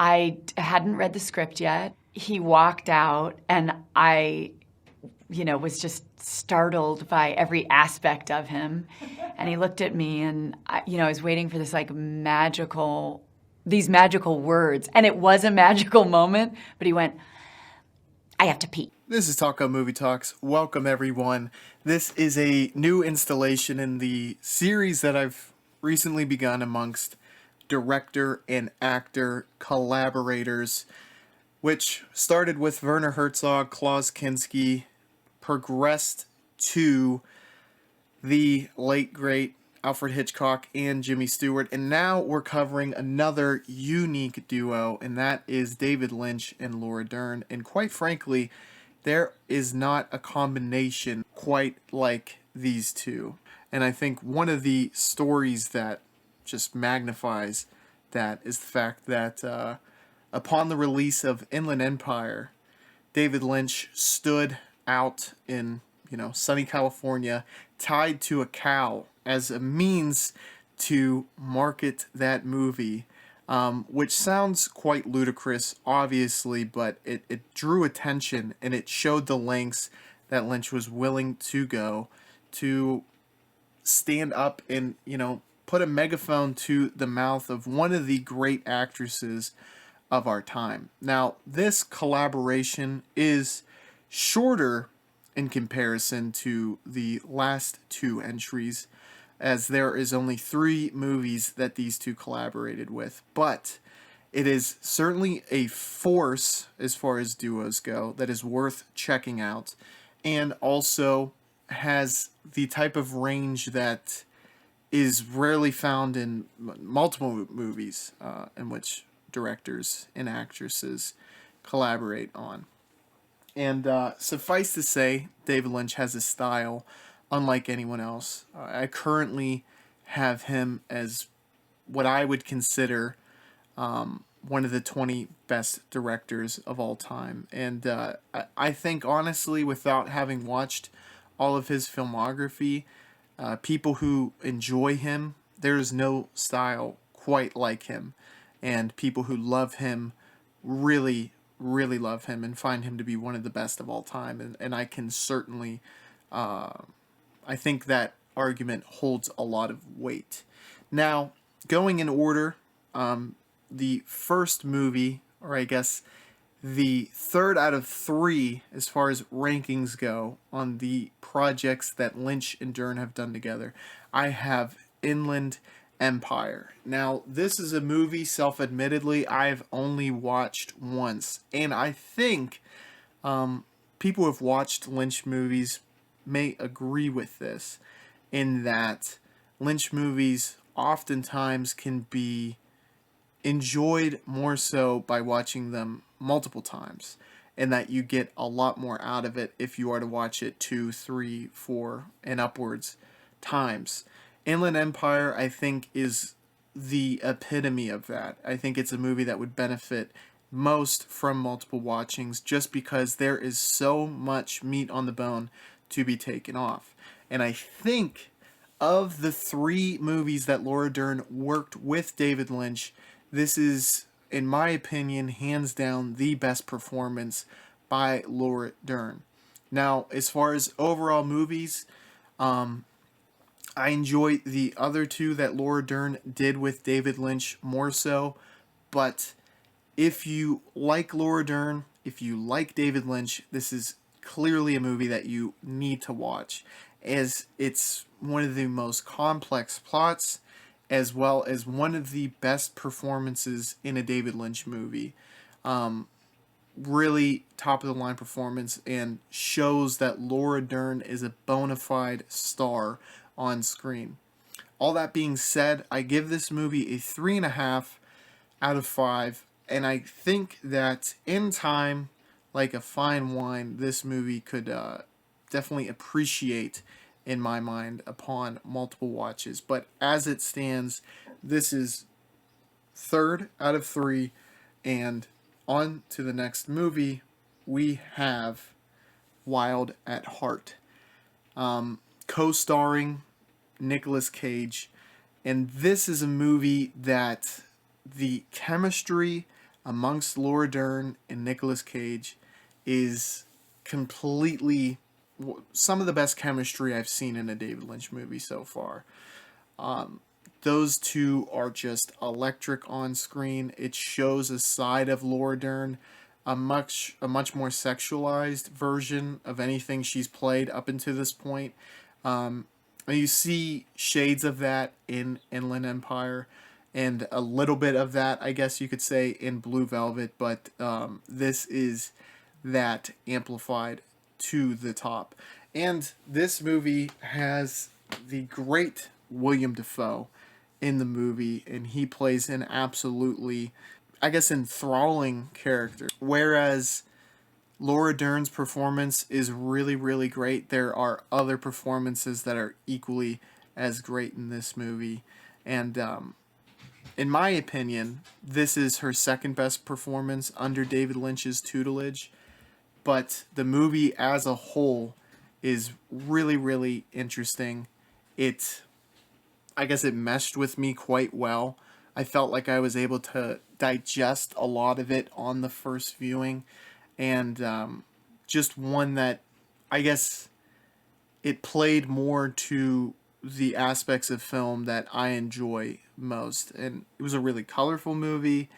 I hadn't read the script yet. He walked out, and I, was just startled by every aspect of him. And he looked at me, and I was waiting for this these magical words, and it was a magical moment. But he went, "I have to pee." This is Taco Movie Talks. Welcome, everyone. This is a new installation in the series that I've recently begun amongst director and actor collaborators, which started with Werner Herzog, Klaus Kinski, progressed to the late, great Alfred Hitchcock and Jimmy Stewart, and now we're covering another unique duo, and that is David Lynch and Laura Dern. And quite frankly, there is not a combination quite like these two. And I think one of the stories that just magnifies that is the fact that upon the release of Inland Empire, David Lynch stood out in sunny California, tied to a cow as a means to market that movie, which sounds quite ludicrous, obviously, but it drew attention and it showed the lengths that Lynch was willing to go to stand up and, put a megaphone to the mouth of one of the great actresses of our time. Now, this collaboration is shorter in comparison to the last two entries, as there is only 3 movies that these two collaborated with. But it is certainly a force as far as duos go that is worth checking out, and also has the type of range that is rarely found in multiple movies in which directors and actresses collaborate on. And suffice to say, David Lynch has a style unlike anyone else. I currently have him as what I would consider one of the 20 best directors of all time. And I think, honestly, without having watched all of his filmography, people who enjoy him, there is no style quite like him. And people who love him really, really love him and find him to be one of the best of all time. And I can certainly, I think that argument holds a lot of weight. Now, going in order, the first movie, or I guess the third out of 3 as far as rankings go on the projects that Lynch and Dern have done together, I have Inland Empire. Now, this is a movie, self-admittedly, I've only watched once. And I think people who have watched Lynch movies may agree with this, in that Lynch movies oftentimes can be enjoyed more so by watching them multiple times, and that you get a lot more out of it if you are to watch it 2, 3, 4, and upwards times. Inland Empire, I think, is the epitome of that. I think it's a movie that would benefit most from multiple watchings, just because there is so much meat on the bone to be taken off. And I think of the 3 movies that Laura Dern worked with David Lynch, this is, in my opinion, hands down the best performance by Laura Dern. Now, as far as overall movies, I enjoy the other 2 that Laura Dern did with David Lynch more so, but if you like Laura Dern, if you like David Lynch, this is clearly a movie that you need to watch, as it's one of the most complex plots, as well as one of the best performances in a David Lynch movie. Really top of the line performance, and shows that Laura Dern is a bona fide star on screen. All that being said, I give this movie a 3.5 out of 5, and I think that in time, like a fine wine, this movie could definitely appreciate, in my mind, upon multiple watches. But as it stands, this is 3rd out of 3, and on to the next movie, we have Wild at Heart, co-starring Nicolas Cage, and this is a movie that the chemistry amongst Laura Dern and Nicolas Cage is completely some of the best chemistry I've seen in a David Lynch movie so far. Those two are just electric on screen. It shows a side of Laura Dern, a much more sexualized version of anything she's played up until this point. And you see shades of that in Inland Empire, and a little bit of that, I guess you could say, in Blue Velvet. But this is that amplified to the top. And this movie has the great William Dafoe in the movie, and he plays an absolutely, I guess, enthralling character. Whereas Laura Dern's performance is really, really great, there are other performances that are equally as great in this movie. And in my opinion, this is her second best performance under David Lynch's tutelage. But the movie as a whole is really, really interesting. I guess it meshed with me quite well. I felt like I was able to digest a lot of it on the first viewing, and just one that I guess it played more to the aspects of film that I enjoy most. And it was a really colorful movie,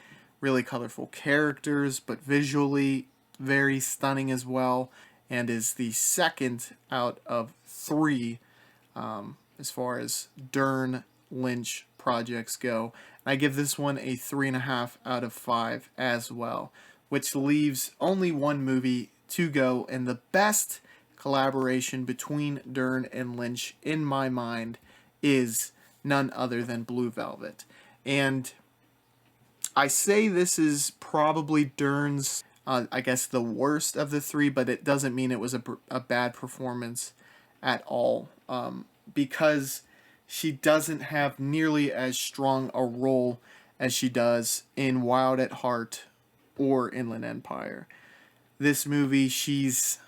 really colorful characters, but visually very stunning as well, and is the second out of three as far as Dern Lynch projects go. I give this one a 3.5 out of 5 as well, which leaves only one movie to go, and the best collaboration between Dern and Lynch, in my mind, is none other than Blue Velvet. And I say this is probably Dern's, I guess, the worst of the three, but it doesn't mean it was a bad performance at all, because she doesn't have nearly as strong a role as she does in Wild at Heart or Inland Empire. This movie, she's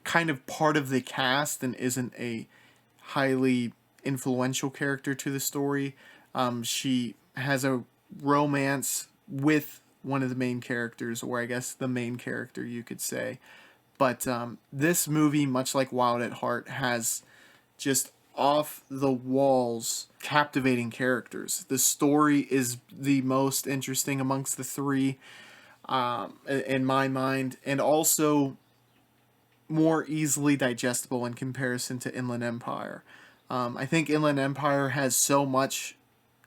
kind of part of the cast and isn't a highly influential character to the story. She has a romance with one of the main characters, or I guess the main character, you could say. But this movie, much like Wild at Heart, has just off the walls captivating characters. The story is the most interesting amongst the three, in my mind, and also more easily digestible in comparison to Inland Empire. I think Inland Empire has so much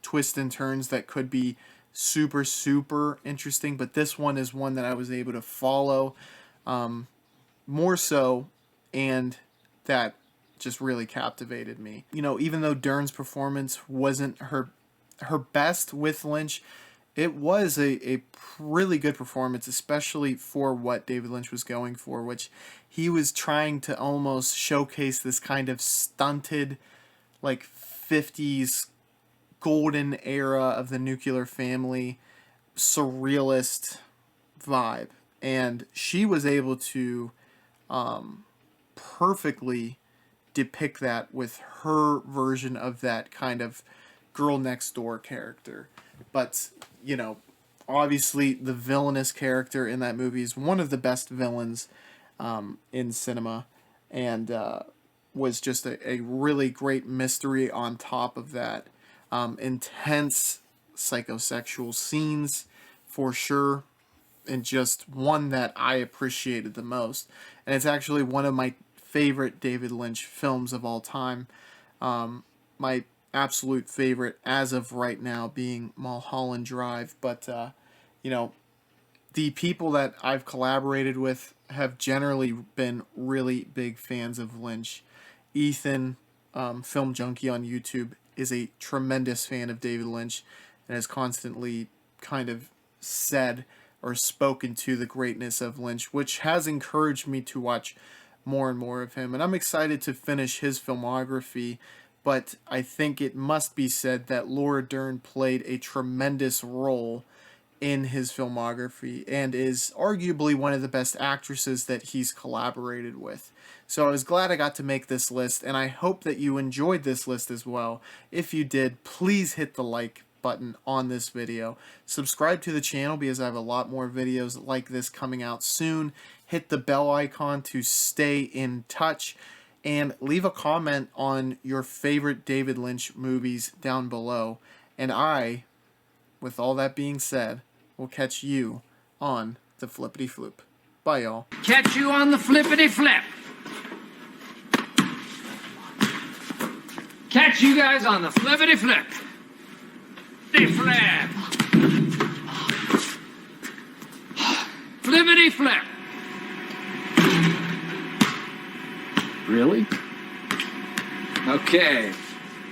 twists and turns that could be super, super interesting, but this one is one that I was able to follow more so, and that just really captivated me. You know, even though Dern's performance wasn't her best with Lynch, it was a really good performance, especially for what David Lynch was going for, which he was trying to almost showcase this kind of stunted, like 50s golden era of the nuclear family, surrealist vibe. And she was able to perfectly depict that with her version of that kind of girl next door character. But, you know, obviously the villainous character in that movie is one of the best villains in cinema, and was just a really great mystery on top of that. Intense psychosexual scenes for sure, and just one that I appreciated the most. And it's actually one of my favorite David Lynch films of all time. My absolute favorite as of right now being Mulholland Drive. But, you know, the people that I've collaborated with have generally been really big fans of Lynch. Ethan, Film Junkie on YouTube, is a tremendous fan of David Lynch and has constantly kind of said or spoken to the greatness of Lynch, which has encouraged me to watch more and more of him. And I'm excited to finish his filmography, but I think it must be said that Laura Dern played a tremendous role in his filmography and is arguably one of the best actresses that he's collaborated with. So I was glad I got to make this list, and I hope that you enjoyed this list as well. If you did, please hit the like button on this video. Subscribe to the channel because I have a lot more videos like this coming out soon. Hit the bell icon to stay in touch. And leave a comment on your favorite David Lynch movies down below. And I, with all that being said, will catch you on the flippity floop. Bye, y'all. Catch you on the flippity flip. Catch you guys on the flippity flip. Flippity flip. Flippity flip. Really? Okay.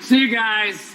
See you guys.